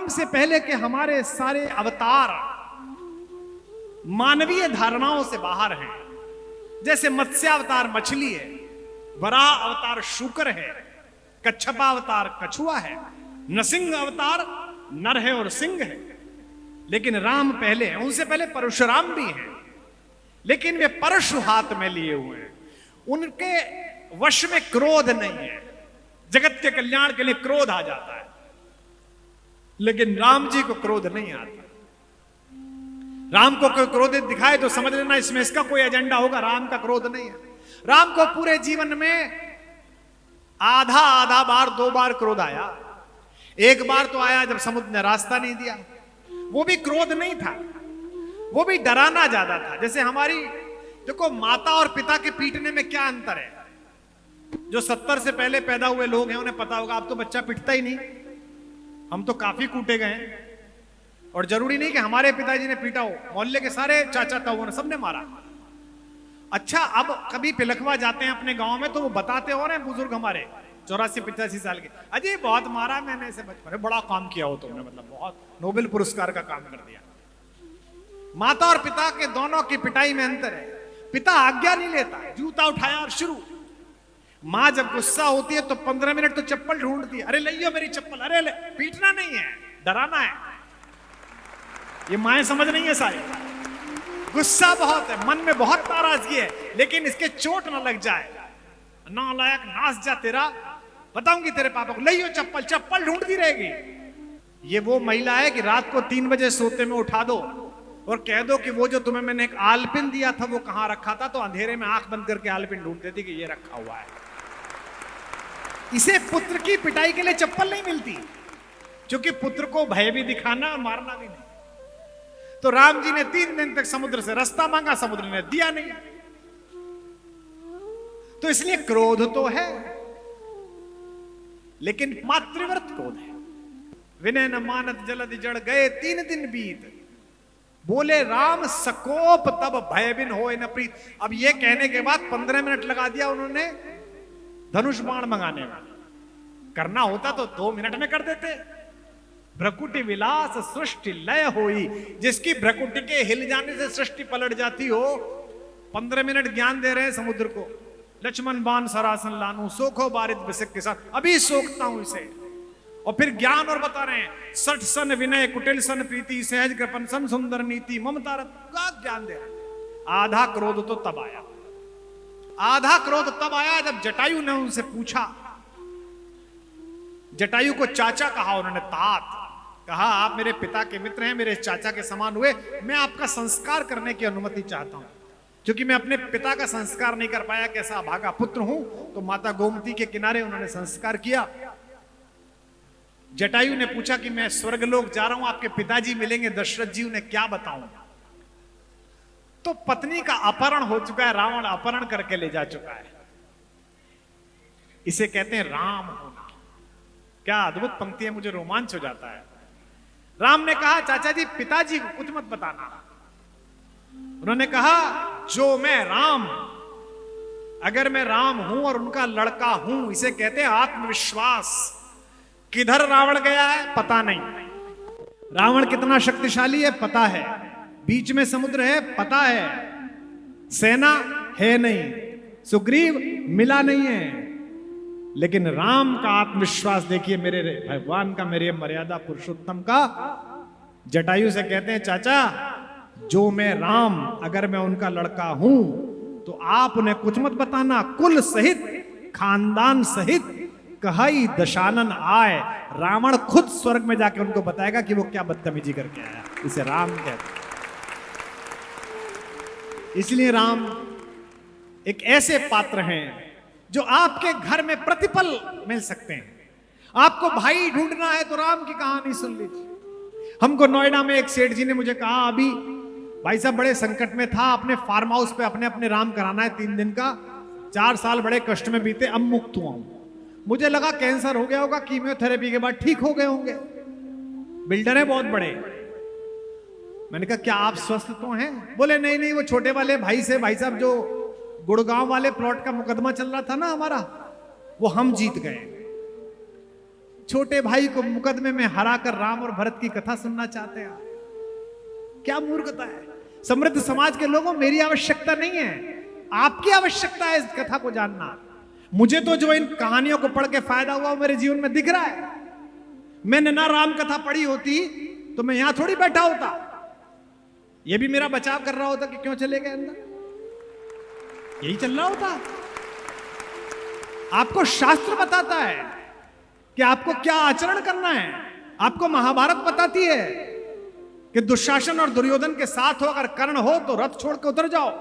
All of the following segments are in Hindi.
से पहले के हमारे सारे अवतार मानवीय धारणाओं से बाहर हैं। जैसे मत्स्यावतार मछली है, वराह अवतार शूकर है, कच्छपा अवतार कछुआ है, नरसिंह अवतार नर है और सिंह है। लेकिन राम पहले हैं, उनसे पहले परशुराम भी हैं, लेकिन वे परशु हाथ में लिए हुए हैं। उनके वश में क्रोध नहीं है। जगत के कल्याण के लिए क्रोध आ जाता है, लेकिन राम जी को क्रोध नहीं आता। राम को कोई क्रोधित दिखाए तो समझ लेना इसमें इसका कोई एजेंडा होगा। राम का क्रोध नहीं है। राम को पूरे जीवन में आधा आधा बार, 2 बार क्रोध आया। एक बार तो आया जब समुद्र ने रास्ता नहीं दिया, वो भी क्रोध नहीं था, वो भी डराना ज्यादा था। जैसे हमारी देखो, माता और पिता के पीटने में क्या अंतर है। जो 70 से पहले पैदा हुए लोग हैं उन्हें पता होगा, अब तो बच्चा पिटता ही नहीं, हम तो काफी कूटे गए हैं। और जरूरी नहीं कि हमारे पिताजी ने पीटा हो, मोहल्ले के सारे चाचा ताऊ ने सबने मारा। अच्छा, अब कभी पिलखवा जाते हैं अपने गांव में तो वो बताते हो रहे हैं बुजुर्ग हमारे 84-85 साल के, अजय बहुत मारा मैंने ऐसे बचपन में, बड़ा काम किया हो तुमने, मतलब बहुत नोबेल पुरस्कार का काम कर दिया। माता और पिता के दोनों की पिटाई में अंतर है। पिता आज्ञा नहीं लेता, जूता उठाया और शुरू। मां जब गुस्सा होती है तो 15 मिनट तो चप्पल ढूंढती है, अरे लियो मेरी चप्पल, अरे ले। पीटना नहीं है, डराना है। ये माएं समझ नहीं है सारे। गुस्सा बहुत है, मन में बहुत नाराजगी है, लेकिन इसके चोट ना लग जाए। नालायक, नाच जा तेरा, बताऊंगी तेरे पापा को, लियो चप्पल। चप्पल ढूंढती रहेगी। ये वो महिला है कि रात को 3 बजे सोते में उठा दो और कह दो कि वो जो तुम्हें मैंने एक आलपिन दिया था वो कहां रखा था, तो अंधेरे में आंख बंद करके आलपिन ढूंढती थी कि ये रखा हुआ है। इसे पुत्र की पिटाई के लिए चप्पल नहीं मिलती, क्योंकि पुत्र को भय भी दिखाना और मारना भी नहीं। तो राम जी ने 3 दिन तक समुद्र से रास्ता मांगा, समुद्र ने दिया नहीं। तो इसलिए क्रोध तो है, लेकिन मातृव्रत क्रोध है। विनय न मानत जलधि जड़ गए 3 दिन बीत, बोले राम सकोप तब भय बिन होए न प्रीत। अब ये कहने के बाद 15 मिनट लगा दिया उन्होंने धनुष बाण मंगाने में। करना होता तो 2 मिनट में कर देते। भ्रकुटी विलास सृष्टि लय होई, जिसकी भ्रकुटी के हिल जाने से सृष्टि पलट जाती हो। 15 मिनट ज्ञान दे रहे हैं समुद्र को। लक्ष्मण बाण सरासन लानू, सोखो बारित बिसिक के साथ, अभी सोखता हूं इसे। और फिर ज्ञान और बता रहे हैं, 60 सन विनय कुटिल सन प्रीति, सहज कृपन सन सुंदर नीति, ममता का ज्ञान दे रहे हैं। आधा क्रोध तो तब आया, आधा क्रोध तब आया जब जटायु ने उनसे पूछा। जटायु को चाचा कहा उन्होंने, तात कहा, आप मेरे पिता के मित्र हैं, मेरे चाचा के समान हुए, मैं आपका संस्कार करने की अनुमति चाहता हूं, क्योंकि मैं अपने पिता का संस्कार नहीं कर पाया, कैसा अभागा पुत्र हूं। तो माता गोमती के किनारे उन्होंने संस्कार किया। जटायु ने पूछा कि मैं स्वर्गलोक जा रहा हूं, आपके पिताजी मिलेंगे दशरथ जी, उन्हें क्या बताऊं। तो पत्नी का अपहरण हो चुका है, रावण अपहरण करके ले जा चुका है। इसे कहते हैं राम होना। क्या अद्भुत पंक्ति है, मुझे रोमांच हो जाता है। राम ने कहा, चाचा जी पिताजी को कुछ मत बताना। उन्होंने कहा, जो मैं राम, अगर मैं राम हूं और उनका लड़का हूं, इसे कहते हैं आत्मविश्वास। किधर रावण गया है पता नहीं, रावण कितना शक्तिशाली है पता है, बीच में समुद्र है पता है, सेना है नहीं, सुग्रीव मिला नहीं है, लेकिन राम का आत्मविश्वास देखिए, मेरे भगवान का, मेरे मर्यादा पुरुषोत्तम का। जटायु से कहते हैं, चाचा जो मैं राम, अगर मैं उनका लड़का हूं तो आप उन्हें कुछ मत बताना, कुल सहित खानदान सहित कहाई दशानन आए। रावण खुद स्वर्ग में जाके उनको बताएगा कि वो क्या बदतमीजी करके आया। इसे राम कहते हैं। इसलिए राम एक ऐसे पात्र हैं जो आपके घर में प्रतिपल मिल सकते हैं। आपको भाई ढूंढना है तो राम की कहानी सुन लीजिए। हमको नोएडा में एक सेठ जी ने मुझे कहा, अभी भाई साहब बड़े संकट में था, अपने फार्म हाउस पे अपने अपने राम कराना है 3 दिन का, 4 साल बड़े कष्ट में बीते, अब मुक्त हुआ हूं। मुझे लगा कैंसर हो गया होगा, कीमोथेरेपी के बाद ठीक हो गए होंगे। बिल्डर है बहुत बड़े। मैंने कहा क्या आप स्वस्थ तो हैं? बोले नहीं नहीं, वो छोटे वाले भाई से, भाई साहब जो गुड़गांव वाले प्लॉट का मुकदमा चल रहा था ना हमारा, वो हम जीत गए। छोटे भाई को मुकदमे में हराकर राम और भरत की कथा सुनना चाहते हैं। क्या मूर्खता है। समृद्ध समाज के लोगों, मेरी आवश्यकता नहीं है, आपकी आवश्यकता है इस कथा को जानना। मुझे तो जो इन कहानियों को पढ़ के फायदा हुआ वो मेरे जीवन में दिख रहा है। मैंने ना राम कथा पढ़ी होती तो मैं यहां थोड़ी बैठा होता। ये भी मेरा बचाव कर रहा होता कि क्यों चले गए अंदर, यही चल रहा होता। आपको शास्त्र बताता है कि आपको क्या आचरण करना है। आपको महाभारत बताती है कि दुशासन और दुर्योधन के साथ हो, अगर कर्ण हो तो रथ छोड़ के उतर जाओ,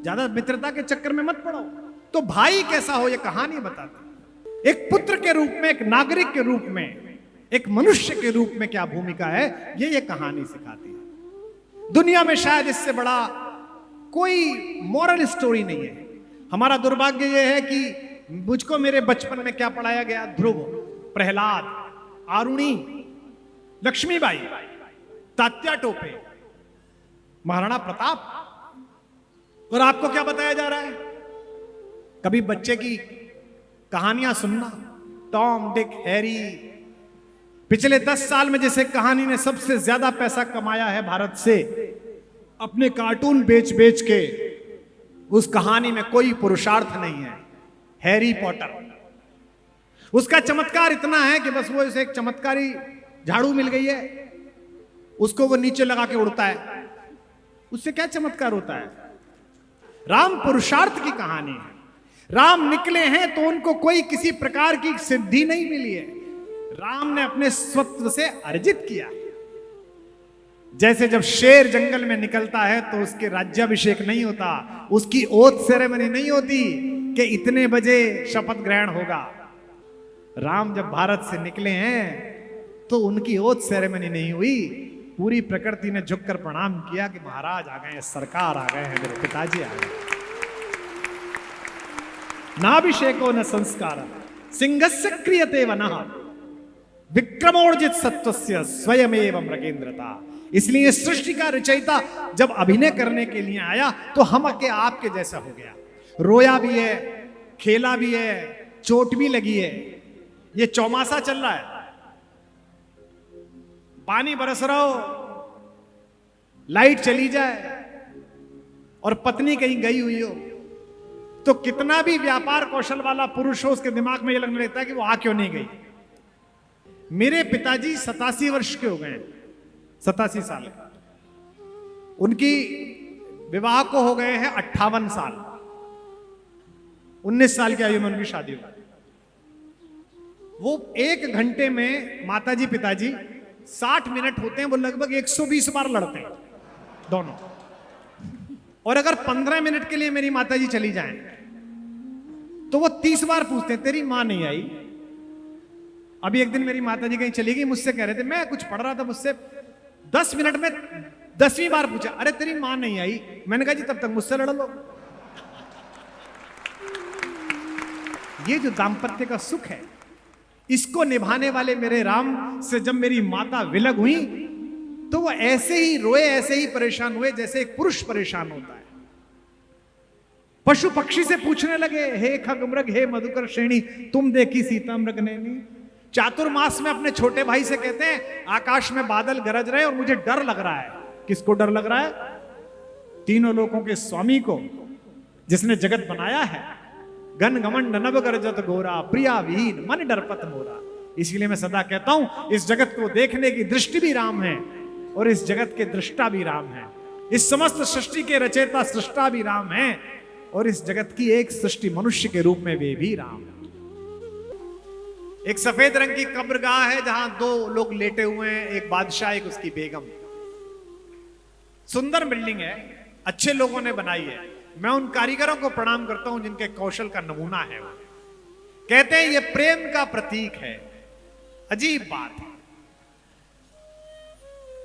ज्यादा मित्रता के चक्कर में मत पड़ो। तो भाई कैसा हो, यह कहानी बताती। एक पुत्र के रूप में, एक नागरिक के रूप में, एक मनुष्य के रूप में क्या भूमिका है, ये कहानी सिखाती है। दुनिया में शायद इससे बड़ा कोई मॉरल स्टोरी नहीं है। हमारा दुर्भाग्य यह है कि मुझको मेरे बचपन में क्या पढ़ाया गया, ध्रुव, प्रहलाद, आरुणी, लक्ष्मीबाई, तात्या टोपे, महाराणा प्रताप, और आपको क्या बताया जा रहा है? कभी बच्चे की कहानियां सुनना, टॉम, डिक, हैरी। पिछले 10 साल में जैसे कहानी ने सबसे ज्यादा पैसा कमाया है भारत से, अपने कार्टून बेच बेच के, उस कहानी में कोई पुरुषार्थ नहीं है। हैरी पॉटर, उसका चमत्कार इतना है कि बस वो इसे एक चमत्कारी झाड़ू मिल गई है, उसको वो नीचे लगा के उड़ता है, उससे क्या चमत्कार होता है? राम पुरुषार्थ की कहानी है। राम निकले हैं तो उनको कोई किसी प्रकार की सिद्धि नहीं मिली है, राम ने अपने स्वत्व से अर्जित किया। जैसे जब शेर जंगल में निकलता है तो उसके राज्याभिषेक नहीं होता, उसकी ओथ सेरेमनी नहीं होती कि इतने बजे शपथ ग्रहण होगा। राम जब भारत से निकले हैं तो उनकी ओथ सेरेमनी नहीं हुई, पूरी प्रकृति ने झुककर प्रणाम किया कि महाराज आ गए हैं, सरकार आ गए हैं, मेरे पिताजी आ गए। नाभिषेको न संस्कार सिंहस्य क्रियते वनः विक्रमोर्जित सत्वस्य स्वयमेव मृगेंद्रता। इसलिए सृष्टि का रचयिता जब अभिनय करने के लिए आया तो हम के आपके जैसा हो गया। रोया भी है, खेला भी है, चोट भी लगी है। ये चौमासा चल रहा है, पानी बरस रहा हो, लाइट चली जाए और पत्नी कहीं गई हुई हो, तो कितना भी व्यापार कौशल वाला पुरुष हो, उसके दिमाग में यह लगने लगता है कि वो आ क्यों नहीं गई। मेरे पिताजी 87 वर्ष के हो गए, 87 साल। उनकी विवाह को हो गए हैं 58 साल। 19 साल की आयु में उनकी शादी हुई। वो 1 घंटे में माताजी पिताजी 60 मिनट होते हैं, वो लगभग 120 बार लड़ते हैं दोनों। और अगर 15 मिनट के लिए मेरी माताजी चली जाएं तो वो 30 बार पूछते हैं तेरी मां नहीं आई। अभी एक दिन मेरी माताजी कहीं चली गई, मुझसे कह रहे थे, मैं कुछ पढ़ रहा था, मुझसे 10 मिनट में 10वीं बार पूछा, अरे तेरी मां नहीं आई। मैंने कहा जी तब तक मुझसे लड़ लो। ये जो दाम्पत्य का सुख है, इसको निभाने वाले मेरे राम से जब मेरी माता विलग हुई तो वो ऐसे ही रोए, ऐसे ही परेशान हुए जैसे एक पुरुष परेशान होता है। पशु पक्षी से पूछने लगे, हे खगमृग, हे मधुकर श्रेणी, तुम देखी सीता मृग नैनी। चातुर्मास में अपने छोटे भाई से कहते हैं, आकाश में बादल गरज रहे और मुझे डर लग रहा है। किसको डर लग रहा है? तीनों लोकों के स्वामी को, जिसने जगत बनाया है। गन गमंड नभ गरजत गोरा, प्रिया विहीन मन डरपत मोरा। इसीलिए मैं सदा कहता हूं, इस जगत को देखने की दृष्टि भी राम है और इस जगत के दृष्टा भी राम है। इस समस्त सृष्टि के रचयिता सृष्टा भी राम है और इस जगत की एक सृष्टि मनुष्य के रूप में वे भी राम है। एक सफेद रंग की कब्रगाह है जहां 2 लोग लेटे हुए हैं, एक बादशाह, एक उसकी बेगम। सुंदर बिल्डिंग है, अच्छे लोगों ने बनाई है। मैं उन कारीगरों को प्रणाम करता हूं जिनके कौशल का नमूना है। कहते हैं ये प्रेम का प्रतीक है। अजीब बात है,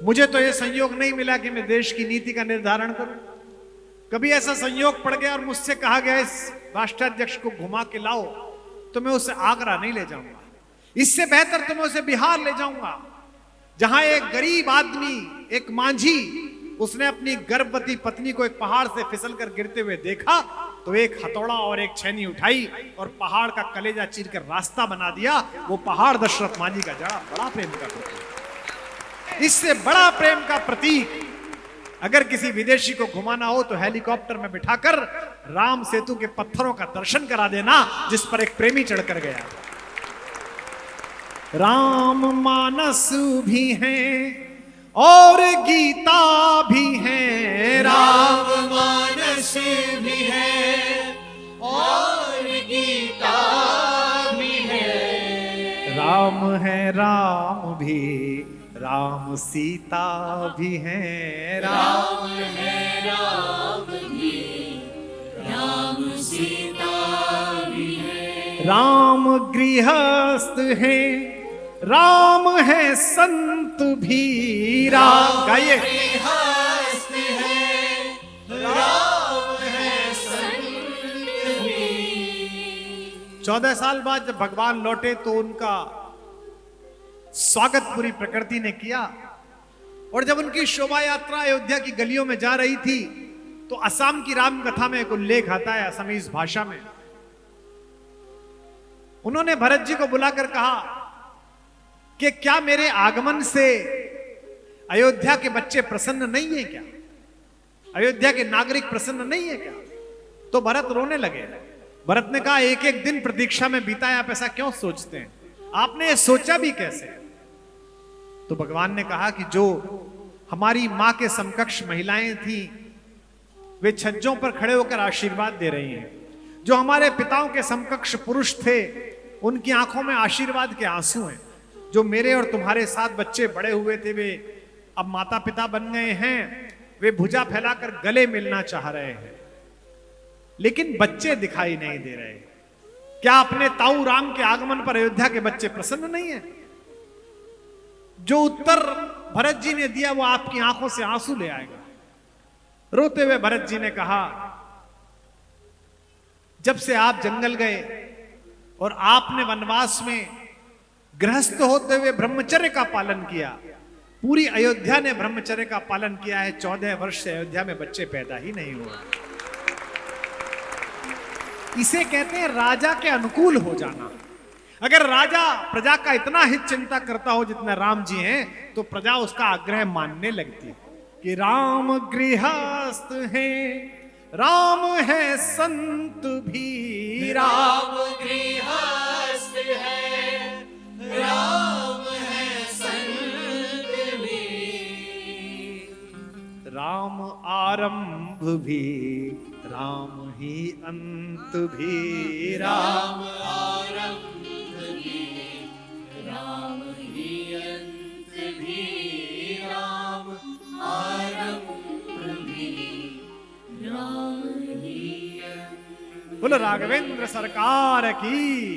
मुझे तो यह संयोग नहीं मिला कि मैं देश की नीति का निर्धारण करूं। कभी ऐसा संयोग पड़ गया और मुझसे कहा गया इस राष्ट्राध्यक्ष को घुमा के लाओ, तो मैं उसे आगरा नहीं ले जाऊंगा। इससे बेहतर तो मैं उसे बिहार ले जाऊंगा, जहां एक गरीब आदमी, एक मांझी, उसने अपनी गर्भवती पत्नी को एक पहाड़ से फिसलकर गिरते हुए देखा तो एक हथौड़ा और एक छैनी उठाई और पहाड़ का कलेजा चीर कर रास्ता बना दिया। वो पहाड़ दशरथ मांझी का जड़ा बड़ा प्रेम का प्रतीक। इससे बड़ा प्रेम का प्रतीक अगर किसी विदेशी को घुमाना हो तो हेलीकॉप्टर में बिठाकर राम सेतु के पत्थरों का दर्शन करा देना, जिस पर एक प्रेमी चढ़कर गया। राम मानस भी हैं और गीता भी है, राम मानस भी है और गीता भी है। राम है राम भी, राम सीता भी है, राम है राम भी, राम सीता भी है। राम गृहस्थ है, राम है संत भी। राम गाइए। गृहस्थ है, राम है संत भी। 14 साल बाद जब भगवान लौटे तो उनका स्वागत पूरी प्रकृति ने किया। और जब उनकी शोभा यात्रा अयोध्या की गलियों में जा रही थी तो असम की राम कथा में एक उल्लेख आता है असमीज भाषा में। उन्होंने भरत जी को बुलाकर कहा कि क्या मेरे आगमन से अयोध्या के बच्चे प्रसन्न नहीं है क्या? अयोध्या के नागरिक प्रसन्न नहीं है क्या? तो भरत रोने लगे। भरत ने कहा एक एक दिन प्रतीक्षा में बीता है, आप ऐसा क्यों सोचते हैं? आपने ये सोचा भी कैसे? तो भगवान ने कहा कि जो हमारी मां के समकक्ष महिलाएं थी वे छज्जों पर खड़े होकर आशीर्वाद दे रही हैं। जो हमारे पिताओं के समकक्ष पुरुष थे उनकी आंखों में आशीर्वाद के आंसू हैं। जो मेरे और तुम्हारे साथ बच्चे बड़े हुए थे वे अब माता पिता बन गए हैं, वे भुजा फैलाकर गले मिलना चाह रहे हैं, लेकिन बच्चे दिखाई नहीं दे रहे। क्या अपने ताऊ राम के आगमन पर अयोध्या के बच्चे प्रसन्न नहीं है? जो उत्तर भरत जी ने दिया वो आपकी आंखों से आंसू ले आएगा। रोते हुए भरत जी ने कहा जब से आप जंगल गए और आपने वनवास में गृहस्थ होते हुए ब्रह्मचर्य का पालन किया, पूरी अयोध्या ने ब्रह्मचर्य का पालन किया है। 14 वर्ष से अयोध्या में बच्चे पैदा ही नहीं हुए। इसे कहते हैं राजा के अनुकूल हो जाना। अगर राजा प्रजा का इतना हित चिंता करता हो जितना राम जी हैं, तो प्रजा उसका आग्रह मानने लगती है कि राम गृहस्थ हैं, राम है संत भी। राम गृहस्थ है, राम है संत भी। राम आरंभ भी, राम ही अंत भी। राम आरंभ भी, राम ही अंत भी। राम आरंभ भी, राम ही अंत। बोलो राघवेंद्र सरकार की।